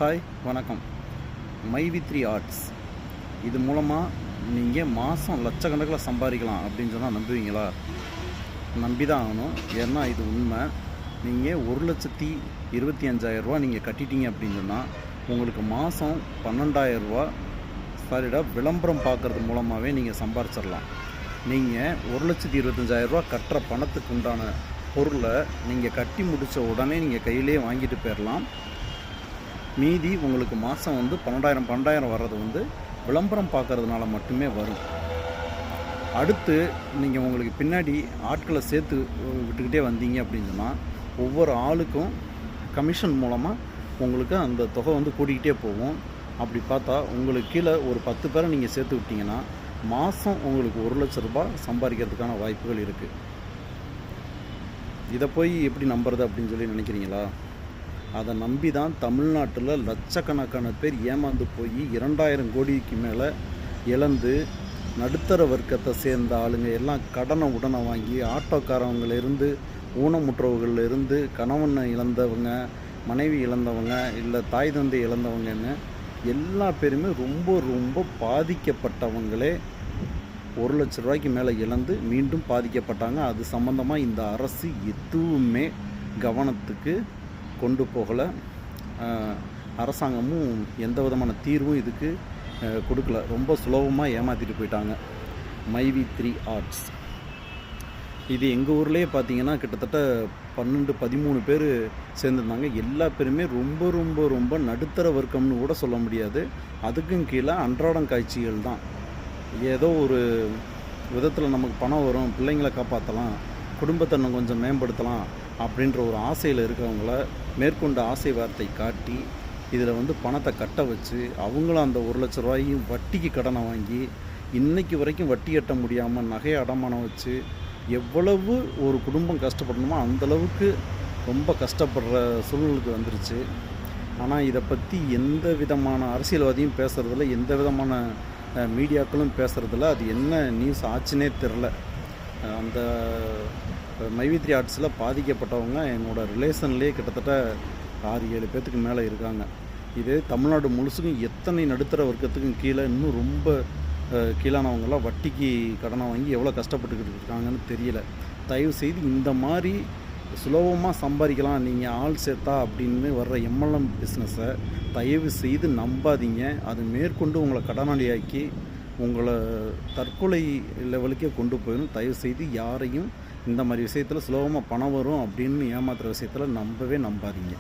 Hi வணக்கம். மைவி3 arts இது மூலமாக நீங்கள் மாதம் லட்சக்கணக்கில் சம்பாதிக்கலாம் அப்படின்னு சொன்னால் நம்புவீங்களா? நம்பி தான் ஆகணும். ஏன்னா இது உண்மை. நீங்கள் 1,25,000 ரூபா நீங்கள் கட்டிட்டீங்க அப்படின்னு சொன்னால் உங்களுக்கு மாதம் 12,000 ரூபா விளம்பரம் பார்க்குறது மூலமாகவே நீங்கள் சம்பாரிச்சிடலாம். நீங்கள் 1,25,000 ரூபா கட்டுற பணத்துக்கு உண்டான பொருளை நீங்கள் கட்டி முடித்த உடனே நீங்கள் கையிலே வாங்கிட்டு போயிடலாம். மீதி உங்களுக்கு மாதம் 12,000 வர்றது விளம்பரம் பார்க்கறதுனால மட்டுமே வரும். அடுத்து நீங்கள் உங்களுக்கு பின்னாடி ஆட்களை சேர்த்து விட்டுக்கிட்டே வந்தீங்க அப்படின்னு சொன்னால் ஒவ்வொரு ஆளுக்கும் கமிஷன் மூலமாக உங்களுக்கு அந்த தொகை கூட்டிக்கிட்டே போகும். அப்படி பார்த்தா உங்களுக்கு கீழே ஒரு 10 பேரை நீங்கள் சேர்த்து விட்டிங்கன்னா மாதம் உங்களுக்கு 1,00,000 ரூபாய் சம்பாதிக்கிறதுக்கான வாய்ப்புகள் இருக்குது. இதை போய் எப்படி நம்புறது அப்படின்னு சொல்லி நினைக்கிறீங்களா? அதை நம்பி தான் தமிழ்நாட்டில் லட்சக்கணக்கான பேர் ஏமாந்து போய் 2,000 கோடிக்கு மேலே இழந்து நடுத்தர வர்க்கத்தை சேர்ந்த ஆளுங்க எல்லாம் உடனே வாங்கி ஆட்டோக்காரவங்களிருந்து ஊனமுற்றவர்களிலிருந்து கணவனை இழந்தவங்க, மனைவி இழந்தவங்க, இல்லை தாய் தந்தை இழந்தவங்கன்னு எல்லா பேருமே ரொம்ப பாதிக்கப்பட்டவங்களே 1,00,000 ரூபாய்க்கு மேலே இழந்து மீண்டும் பாதிக்கப்பட்டாங்க. அது சம்மந்தமாக இந்த அரசு எதுவுமே கவனத்துக்கு கொண்டு போகலை. அரசாங்கமும் எந்த விதமான தீர்வும் இதுக்கு கொடுக்கல. ரொம்ப சுலபமாக ஏமாற்றிட்டு போயிட்டாங்க. மைவி3 ஆர்ட்ஸ் இது எங்கள் ஊர்லேயே பார்த்தீங்கன்னா கிட்டத்தட்ட 12-13 பேர் சேர்ந்துருந்தாங்க. எல்லா பேருமே ரொம்ப நடுத்தர வர்க்கம்னு கூட சொல்ல முடியாது. அதுக்கும் கீழே அன்றாடம் காட்சிகள் தான். ஏதோ ஒரு விதத்தில் நமக்கு பணம் வரும், பிள்ளைங்களை காப்பாற்றலாம், குடும்பத்தை இன்னும் கொஞ்சம் மேம்படுத்தலாம் அப்படின்ற ஒரு ஆசையில் இருக்கிறவங்கள மேற்கொண்ட ஆசை வார்த்தை காட்டி இதில் பணத்தை கட்ட வச்சு அவங்களும் அந்த 1,00,000 ரூபாயும் வட்டிக்கு கடனை வாங்கி இன்றைக்கி வரைக்கும் வட்டி கட்ட முடியாமல் நகையை அடமானம் வச்சு எவ்வளவு ஒரு குடும்பம் கஷ்டப்படணுமோ அந்தளவுக்கு ரொம்ப கஷ்டப்படுற சூழ்நிலைக்கு வந்துருச்சு. ஆனால் இதை பற்றி எந்த விதமான அரசியல்வாதியும் பேசுகிறதில்ல, எந்த விதமான மீடியாக்களும் பேசுகிறதில்ல. அது என்ன நியூஸ் ஆச்சுன்னே தெரில. அந்த மைவி3 ஆர்ட்ஸில் பாதிக்கப்பட்டவங்க என்னோடய ரிலேஷன்லேயே கிட்டத்தட்ட 6-7 பேர்த்துக்கு மேலே இருக்காங்க. இது தமிழ்நாடு முழுசுக்கும் எத்தனை நடுத்தர வர்க்கத்துக்கும் கீழே இன்னும் ரொம்ப கீழானவங்களாம் வட்டிக்கு கடனை வாங்கி எவ்வளோ கஷ்டப்பட்டுக்கிட்டு இருக்காங்கன்னு தெரியல. தயவு செய்து இந்த மாதிரி சுலபமாக சம்பாதிக்கலாம் நீங்கள் ஆள் சேர்த்தா அப்படின்னு வர்ற எம்எல்எம் பிஸ்னஸை தயவு செய்து நம்பாதீங்க. அது மேற்கொண்டு உங்களை கடனாளியாக்கி உங்களை தற்கொலை லெவலுக்கே கொண்டு போயிடும். தயவு செய்து யாரையும் இந்த மாதிரி விஷயத்தில் சுலபமாக பணம் வரும் அப்படின்னு ஏமாத்துகிற விஷயத்தில் நம்பவே நம்பாதீங்க.